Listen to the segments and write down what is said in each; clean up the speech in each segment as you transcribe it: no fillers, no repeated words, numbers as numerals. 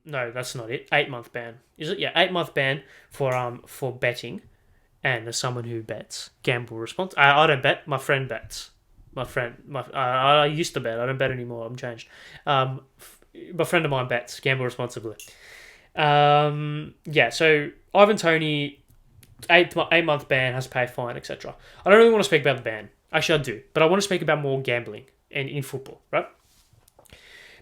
No, that's not it. 8-month ban. Is it? Yeah, 8-month ban for betting, and as someone who bets, gamble response. I don't bet. My friend bets. I used to bet. I don't bet anymore. I'm changed. A friend of mine bets. Gamble responsibly. Yeah. So Ivan Toney, 8-month ban, has to pay a fine, etc. I don't really want to speak about the ban. Actually, I do, but I want to speak about more gambling in football, right?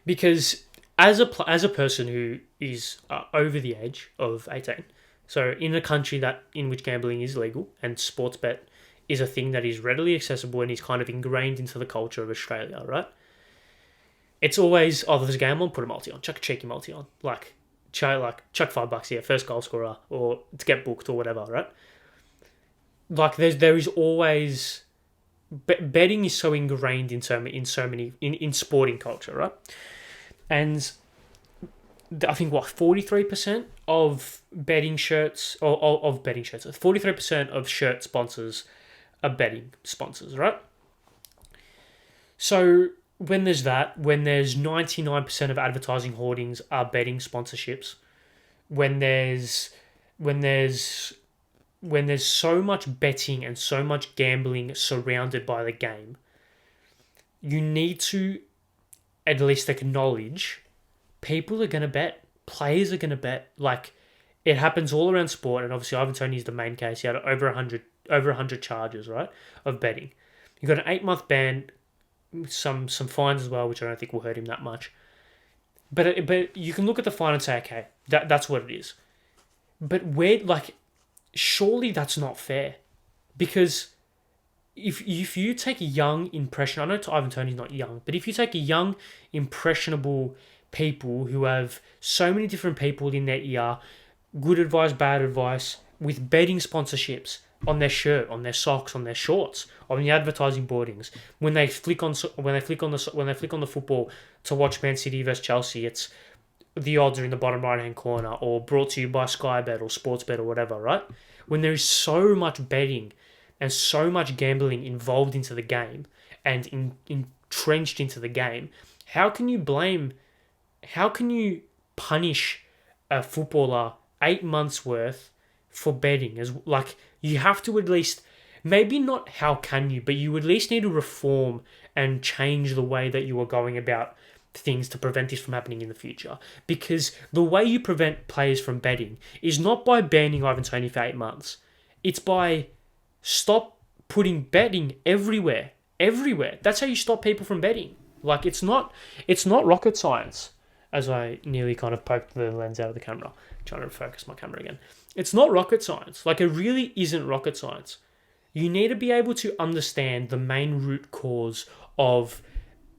Because as a person who is over the age of 18, so in a country in which gambling is legal and sports bet is a thing that is readily accessible and is kind of ingrained into the culture of Australia, right? It's always, oh, there's a game on, put a multi on, chuck a cheeky multi on, chuck $5 here, first goal scorer, or to get booked or whatever, right? Like there is always betting is so ingrained in so many in sporting culture, right? And I think 43% of betting shirts or of betting shirts, 43% of shirt sponsors are betting sponsors, right? So when there's 99% of advertising hoardings are betting sponsorships, when there's so much betting and so much gambling surrounded by the game, you need to at least acknowledge people are going to bet. Players are going to bet. Like, it happens all around sport, and obviously Ivan Toney is the main case. He had over 100 charges, right, of betting. He got an 8-month ban, some fines as well, which I don't think will hurt him that much. But you can look at the fine and say, okay, that's what it is. But surely that's not fair, because if you take a young impression, I know Ivan Toney's not young, but if you take a young impressionable people who have so many different people in their ear, good advice, bad advice, with betting sponsorships on their shirt, on their socks, on their shorts, on the advertising boardings, when they flick on the football to watch Man City versus Chelsea, it's the odds are in the bottom right hand corner, or brought to you by Sky Bet or Sportsbet or whatever, right? When there is so much betting and so much gambling involved into the game and entrenched into the game, how can you punish a footballer 8 months worth for betting? You have to at least, maybe not how can you, but you at least need to reform and change the way that you are going about things to prevent this from happening in the future. Because the way you prevent players from betting is not by banning Ivan Toney for 8 months. It's by stop putting betting everywhere. Everywhere. That's how you stop people from betting. Like, it's not rocket science, as I nearly kind of poked the lens out of the camera, trying to focus my camera again. It's not rocket science. Like, it really isn't rocket science. You need to be able to understand the main root cause of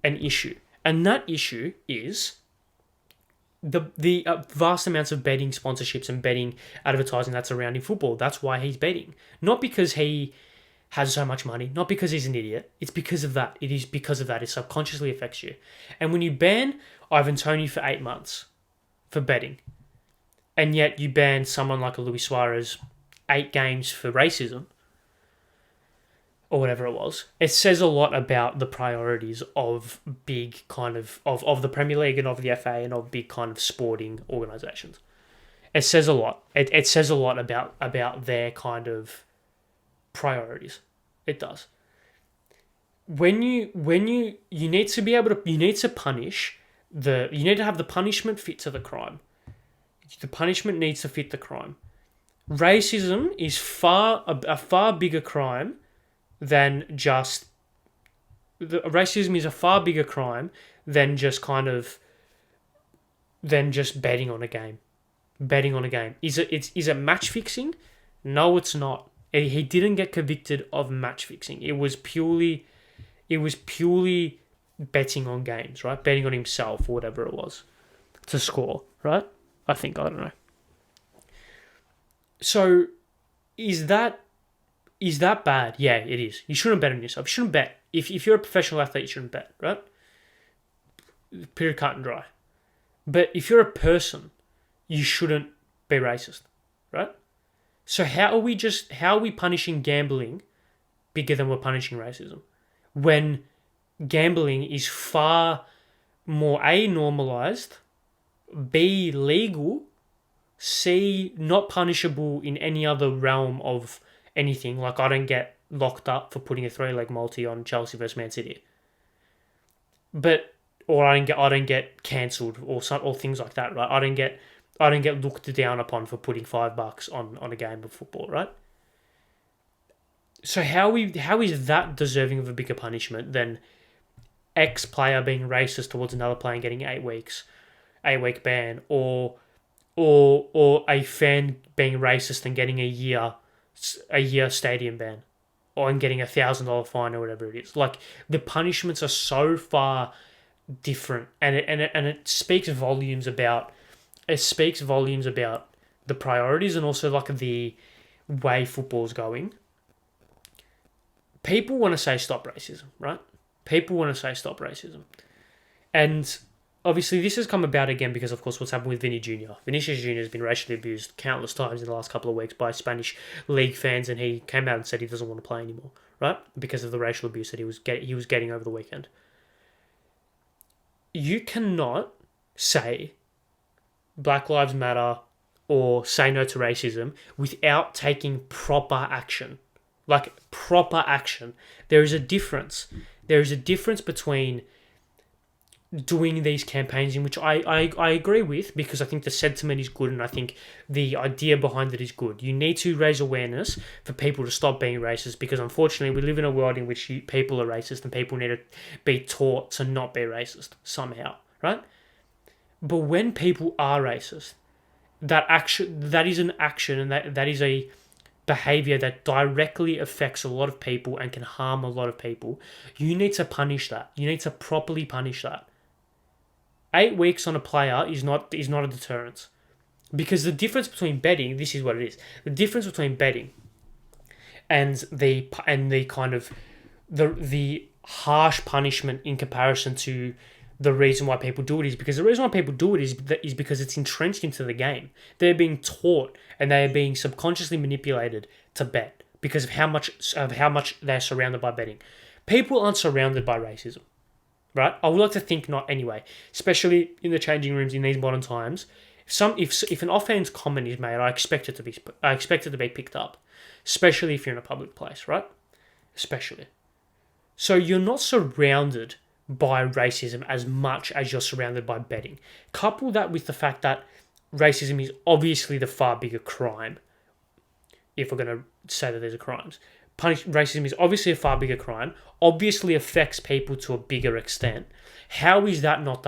an issue. And that issue is the vast amounts of betting sponsorships and betting advertising that's around in football. That's why he's betting. Not because he has so much money, not because he's an idiot. It's because of that. It is because of that. It subconsciously affects you. And when you ban Ivan Toney for 8 months for betting, and yet you ban someone like a Luis Suarez 8 games for racism, or whatever it was, it says a lot about the priorities of big kind of the Premier League and of the FA and of big kind of sporting organisations. It says a lot. It says a lot about their kind of priorities. It does. When you need to be able to, you need to you need to have the punishment fit to the crime. The punishment needs to fit the crime. Racism is a far bigger crime than just racism is a far bigger crime than just betting on a game. Betting on a game. Is it match fixing? No, it's not. He didn't get convicted of match fixing. It was purely betting on games, right? Betting on himself or whatever it was to score, right? I don't know. So is that bad? Yeah, it is. You shouldn't bet on yourself. You shouldn't bet. If you're a professional athlete, you shouldn't bet, right? Period, cut and dry. But if you're a person, you shouldn't be racist, right? So how are we punishing gambling bigger than we're punishing racism? When gambling is far more normalized, B, legal, C, not punishable in any other realm of anything. Like, I don't get locked up for putting a 3-leg multi on Chelsea versus Man City. But, or I don't get cancelled or things like that, right? I don't get looked down upon for putting $5 on a game of football, right? So how is that deserving of a bigger punishment than X player being racist towards another player and getting 8-week ban, or a fan being racist and getting a year stadium ban, or and getting $1,000 fine or whatever it is? Like, the punishments are so far different, and it speaks volumes about the priorities and also like the way football's going. People want to say stop racism, right? People want to say stop racism. And obviously this has come about again because, of course, what's happened with Vinicius Jr. has been racially abused countless times in the last couple of weeks by Spanish league fans, and he came out and said he doesn't want to play anymore, right? Because of the racial abuse that he was getting over the weekend. You cannot say Black Lives Matter or say no to racism without taking proper action. Like, proper action. There is a difference. There is a difference between doing these campaigns, in which I agree with, because I think the sentiment is good and I think the idea behind it is good. You need to raise awareness for people to stop being racist, because unfortunately we live in a world in which people are racist and people need to be taught to not be racist somehow, right? But when people are racist, that is an action, and that is a behavior that directly affects a lot of people and can harm a lot of people. You need to punish that. You need to properly punish that. 8 weeks on a player is not a deterrent, because the difference between betting, this is what it is. The difference between betting and the kind of the harsh punishment in comparison to the reason why people do it is because the reason why people do it is because it's entrenched into the game. They're being taught and they are being subconsciously manipulated to bet because of how much they're surrounded by betting. People aren't surrounded by racism, right? I would like to think not anyway, especially in the changing rooms in these modern times. If an offhand comment is made, I expect it to be picked up, especially if you're in a public place, right? Especially. So you're not surrounded by racism as much as you're surrounded by betting. Couple that with the fact that racism is obviously the far bigger crime, if we're going to say that there's a crimes. Racism is obviously a far bigger crime, obviously affects people to a bigger extent. How is that not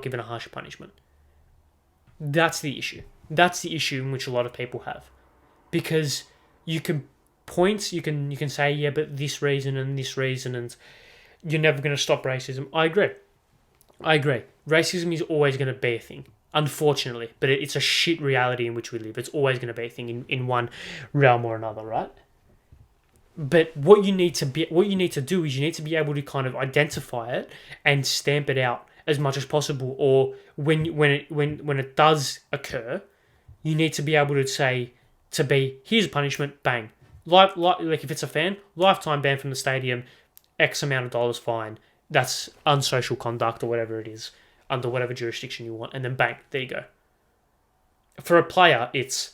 given a harsher punishment? That's the issue. That's the issue in which a lot of people have. Because you can say, yeah, but this reason, and you're never going to stop racism. I agree. Racism is always going to be a thing, unfortunately, but it's a shit reality in which we live. It's always going to be a thing in one realm or another, right? But what you need to do is you need to be able to kind of identify it and stamp it out as much as possible. Or when it does occur, you need to be able to say here's a punishment, bang. Like if it's a fan, lifetime ban from the stadium, X amount of dollars fine. That's unsocial conduct or whatever it is, under whatever jurisdiction you want, and then bang, there you go. For a player, it's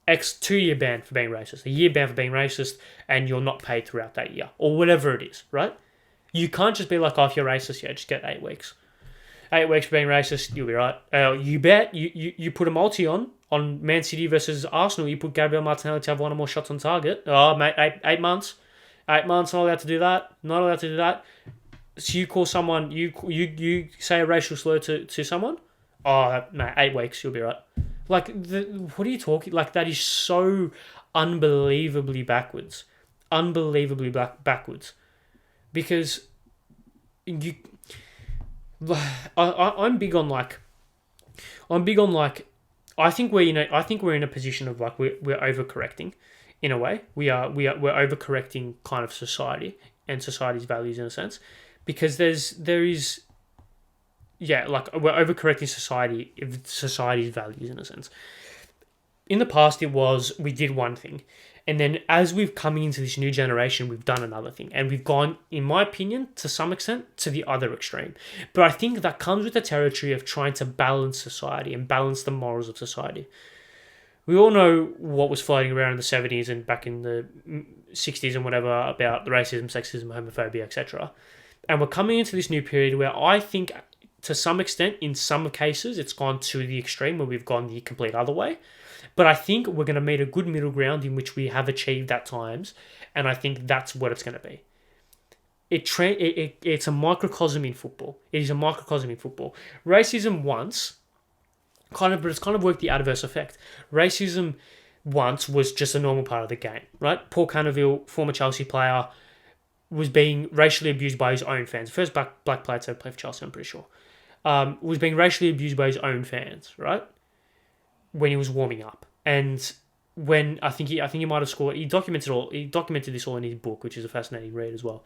X 2-year ban for being racist, a year ban for being racist, and you're not paid throughout that year, or whatever it is, right? You can't just be like, oh, if you're racist, yeah, just get 8 weeks. 8 weeks for being racist, you'll be right. You bet, you put a multi on Man City versus Arsenal, you put Gabriel Martinelli to have one or more shots on target. Oh, mate, 8 months. 8 months, not allowed to do that. So you call someone, you say a racial slur to someone? Oh, mate, 8 weeks, you'll be right. Like, what are you talking? Like, that is so unbelievably backwards. Backwards. Because I'm big on I think we're in a position of like we're overcorrecting in a way. We're overcorrecting kind of society and society's values in a sense, because we're overcorrecting society's values in a sense. In the past, we did one thing, And then as we've come into this new generation, we've done another thing. And we've gone, in my opinion, to some extent, to the other extreme. But I think that comes with the territory of trying to balance society and balance the morals of society. We all know what was floating around in the 70s and back in the 60s and whatever about the racism, sexism, homophobia, etc. And we're coming into this new period where I think, to some extent, in some cases, it's gone to the extreme where we've gone the complete other way. But I think we're going to meet a good middle ground in which we have achieved at times, and I think that's what it's going to be. It's a microcosm in football. It is a microcosm in football. Racism once, but it's kind of worked the adverse effect. Racism once was just a normal part of the game, right? Paul Canaville, former Chelsea player, was being racially abused by his own fans. First black player to ever play for Chelsea, I'm pretty sure. Was being racially abused by his own fans, right? When he was warming up. And when I think he might have scored, he documented this all in his book, which is a fascinating read as well.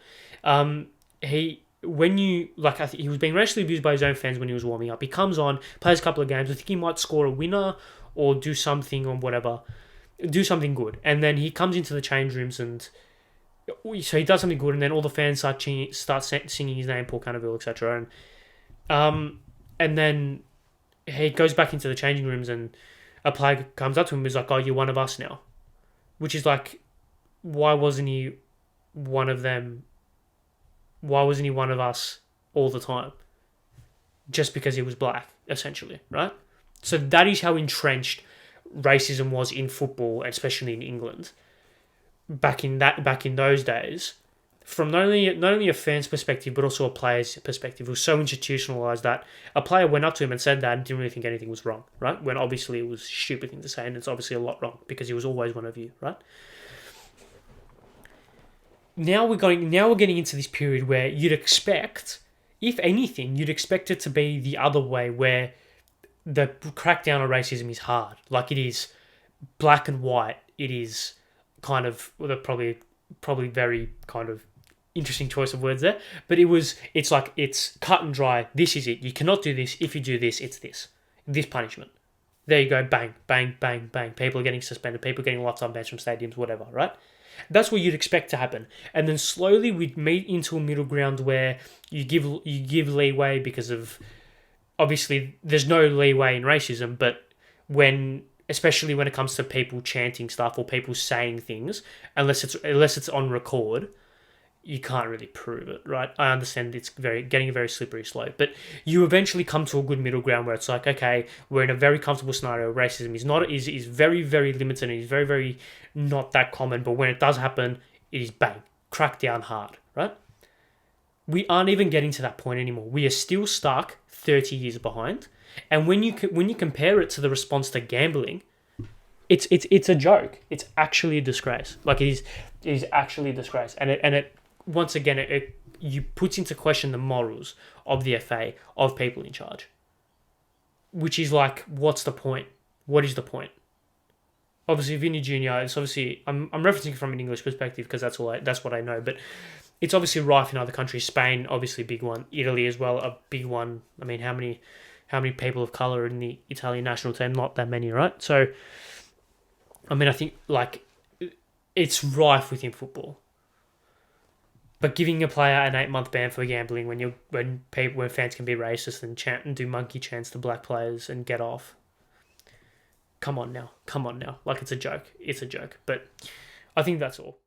He was being racially abused by his own fans when he was warming up. He comes on, plays a couple of games. I think he might score a winner or do something or whatever, do something good. And then he comes into the change rooms and so he does something good, and then all the fans start singing his name, Paul Canaville, etc. And then he goes back into the changing rooms, and a player comes up to him and is like, "Oh, you're one of us now," which is like, why wasn't he one of them? Why wasn't he one of us all the time? Just because he was black, essentially, right? So that is how entrenched racism was in football, especially in England. Back in those days, from not only a fan's perspective but also a player's perspective, it was so institutionalized that a player went up to him and said that and didn't really think anything was wrong, right? When obviously it was a stupid thing to say, and it's obviously a lot wrong because he was always one of you, right? Now we're getting into this period where you'd expect, if anything, it to be the other way, where the crackdown on racism is hard, like it is black and white. It is kind of probably very kind of interesting choice of words there, but it's cut and dry. This is it. You cannot do this. If you do this, it's this punishment. There you go. Bang, bang, bang, bang. People are getting suspended. People are getting lifetime bans from stadiums, whatever, right? That's what you'd expect to happen. And then slowly we'd meet into a middle ground where you give leeway because of, obviously there's no leeway in racism, but especially when it comes to people chanting stuff or people saying things, unless it's on record, you can't really prove it, right? I understand it's getting a very slippery slope, but you eventually come to a good middle ground where it's like, okay, we're in a very comfortable scenario. Racism is very, very limited and is very, very not that common, but when it does happen, it is bang, crack down hard, right? We aren't even getting to that point anymore. We are still stuck 30 years behind. And when you compare it to the response to gambling, it's a joke. It's actually a disgrace. Like it is actually a disgrace. And it once again you puts into question the morals of the FA, of people in charge. Which is like, what's the point? What is the point? Obviously, Vinny Jr. It's obviously I'm referencing from an English perspective because that's what I know, but it's obviously rife in other countries. Spain, obviously a big one. Italy as well, a big one. I mean, how many people of colour in the Italian national team? Not that many, right? So, I mean, I think like it's rife within football. But giving a player an 8-month ban for gambling when fans can be racist and chant and do monkey chants to black players and get off. Come on now. Like it's a joke. It's a joke. But I think that's all.